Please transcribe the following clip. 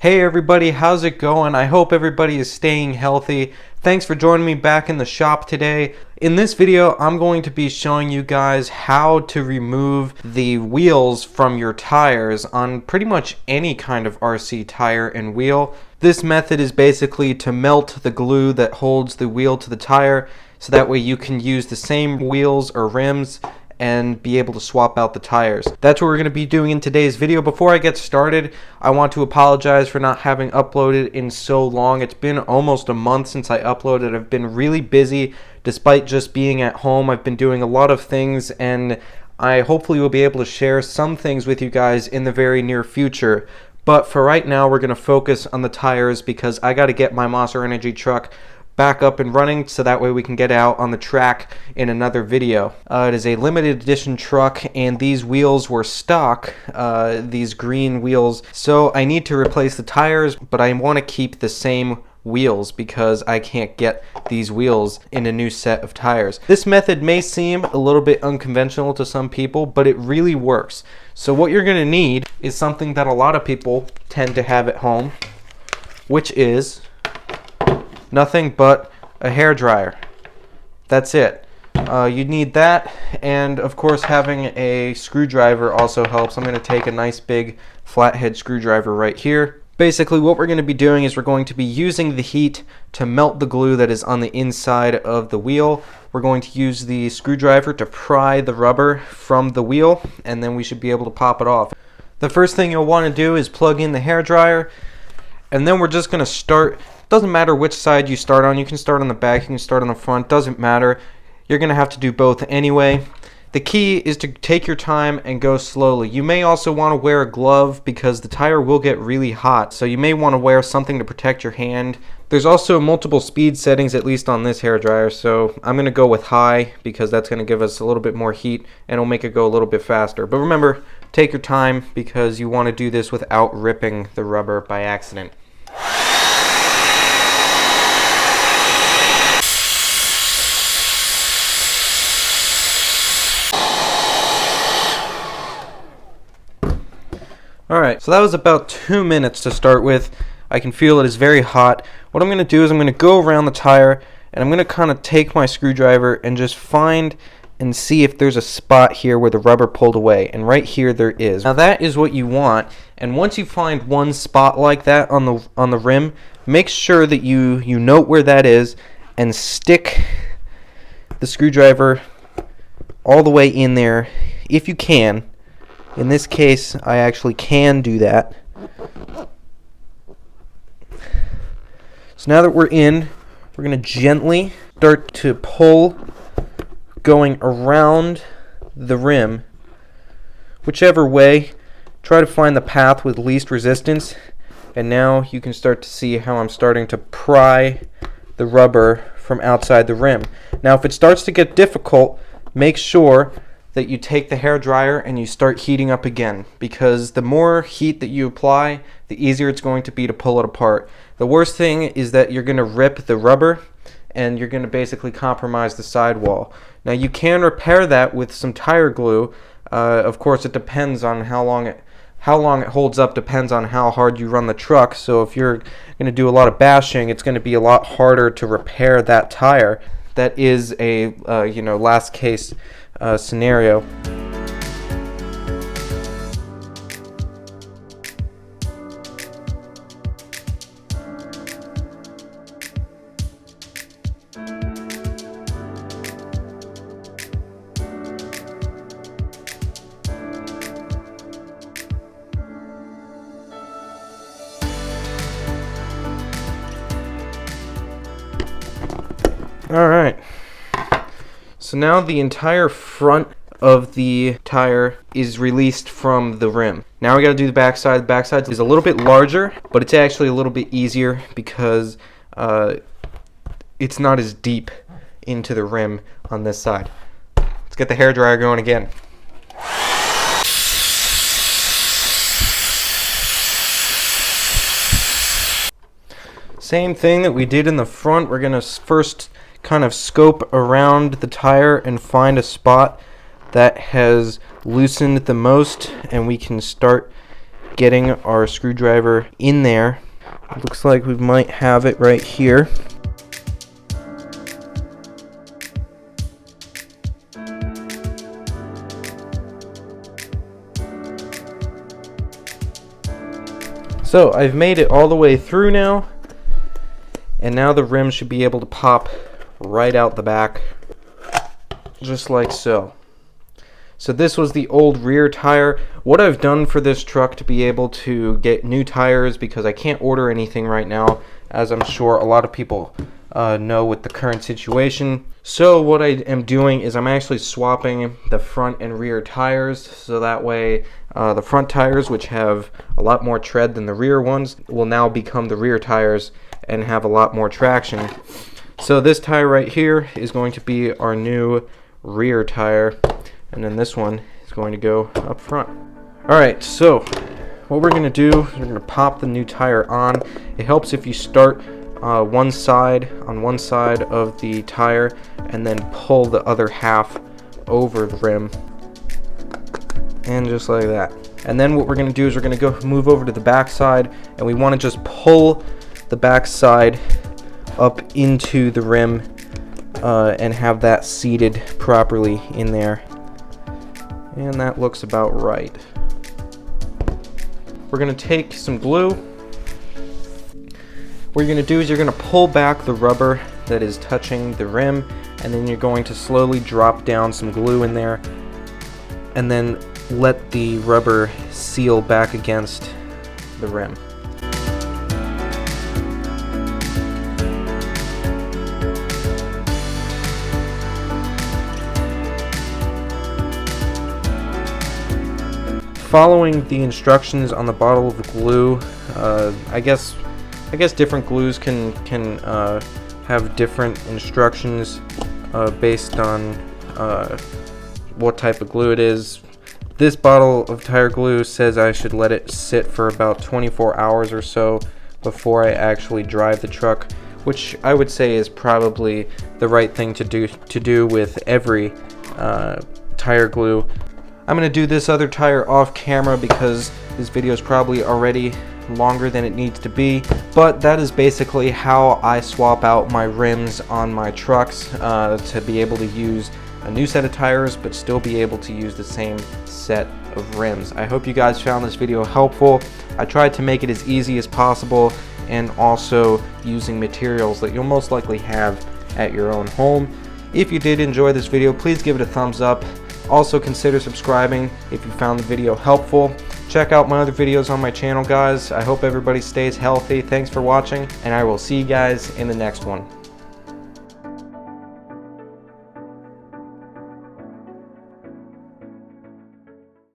Hey everybody, how's it going? I hope everybody is staying healthy. Thanks for joining me back in the shop today. In this video, I'm going to be showing you guys how to remove the wheels from your tires on pretty much any kind of RC tire and wheel. This method is basically to melt the glue that holds the wheel to the tire, so that way you can use the same wheels or rims and be able to swap out the tires. That's what we're going to be doing in today's video. Before I get started, I want to apologize for not having uploaded in so long. It's been almost a month since I uploaded. I've been really busy despite just being at home. I've been doing a lot of things, and I hopefully will be able to share some things with you guys in the very near future. But for right now, we're going to focus on the tires because I got to get my Monster Energy truck back up and running so that way we can get out on the track in another video. It is a limited edition truck, and these wheels were stock, these green wheels, so I need to replace the tires, but I want to keep the same wheels because I can't get these wheels in a new set of tires. This method may seem a little bit unconventional to some people, but it really works. So what you're going to need is something that a lot of people tend to have at home, which is nothing but a hair dryer. That's it. You need that, and of course having a screwdriver also helps. I'm going to take a nice big flathead screwdriver right here. Basically what we're going to be doing is we're going to be using the heat to melt the glue that is on the inside of the wheel. We're going to use the screwdriver to pry the rubber from the wheel, and then we should be able to pop it off. The first thing you'll want to do is plug in the hair dryer, and then we're just going to start. Doesn't matter which side you start on. You can start on the back, you can start on the front, doesn't matter. You're going to have to do both anyway. The key is to take your time and go slowly. You may also want to wear a glove because the tire will get really hot, so you may want to wear something to protect your hand. There's also multiple speed settings, at least on this hair dryer, so I'm going to go with high because that's going to give us a little bit more heat and it'll make it go a little bit faster. But remember, take your time because you want to do this without ripping the rubber by accident. Alright, so that was about 2 minutes to start with. I can feel it is very hot. What I'm going to do is I'm going to go around the tire, and I'm going to kind of take my screwdriver and just find and see if there's a spot here where the rubber pulled away. And right here there is. Now that is what you want, and once you find one spot like that on the rim, make sure that you note where that is and stick the screwdriver all the way in there if you can. In this case, I actually can do that. So now that we're in, we're going to gently start to pull going around the rim. Whichever way, try to find the path with least resistance. And now you can start to see how I'm starting to pry the rubber from outside the rim. Now if it starts to get difficult, make sure that you take the hair dryer and you start heating up again, because the more heat that you apply, the easier it's going to be to pull it apart. The worst thing is that you're going to rip the rubber and you're going to basically compromise the sidewall. Now you can repair that with some tire glue. Of course it depends on how long it holds up, depends on how hard you run the truck. So if you're going to do a lot of bashing, it's going to be a lot harder to repair that tire. That is a last case scenario. All right. So now the entire front of the tire is released from the rim. Now we got to do the backside. The backside is a little bit larger, but it's actually a little bit easier because it's not as deep into the rim on this side. Let's get the hair dryer going again. Same thing that we did in the front. We're going to first kind of scope around the tire and find a spot that has loosened the most, and we can start getting our screwdriver in there. It looks like we might have it right here. So I've made it all the way through now, and now the rim should be able to pop right out the back, just like so. So this was the old rear tire. What I've done for this truck to be able to get new tires, because I can't order anything right now, as I'm sure a lot of people know with the current situation. So what I am doing is I'm actually swapping the front and rear tires, so that way the front tires, which have a lot more tread than the rear ones, will now become the rear tires and have a lot more traction. So this tire right here is going to be our new rear tire, and then this one is going to go up front. Alright, so what we're going to do is we're going to pop the new tire on. It helps if you start on one side of the tire and then pull the other half over the rim, and just like that. And then what we're going to do is we're going to go move over to the back side, and we want to just pull the back side up into the rim and have that seated properly in there. And that looks about right. We're going to take some glue. What you're going to do is you're going to pull back the rubber that is touching the rim, and then you're going to slowly drop down some glue in there, and then let the rubber seal back against the rim. Following the instructions on the bottle of glue, I guess different glues can have different instructions based on what type of glue it is. This bottle of tire glue says I should let it sit for about 24 hours or so before I actually drive the truck, which I would say is probably the right thing to do with every tire glue. I'm going to do this other tire off camera because this video is probably already longer than it needs to be, but that is basically how I swap out my rims on my trucks to be able to use a new set of tires but still be able to use the same set of rims. I hope you guys found this video helpful. I tried to make it as easy as possible, and also using materials that you'll most likely have at your own home. If you did enjoy this video, please give it a thumbs up. Also consider subscribing if you found the video helpful. Check out my other videos on my channel, guys. I hope everybody stays healthy. Thanks for watching, and I will see you guys in the next one.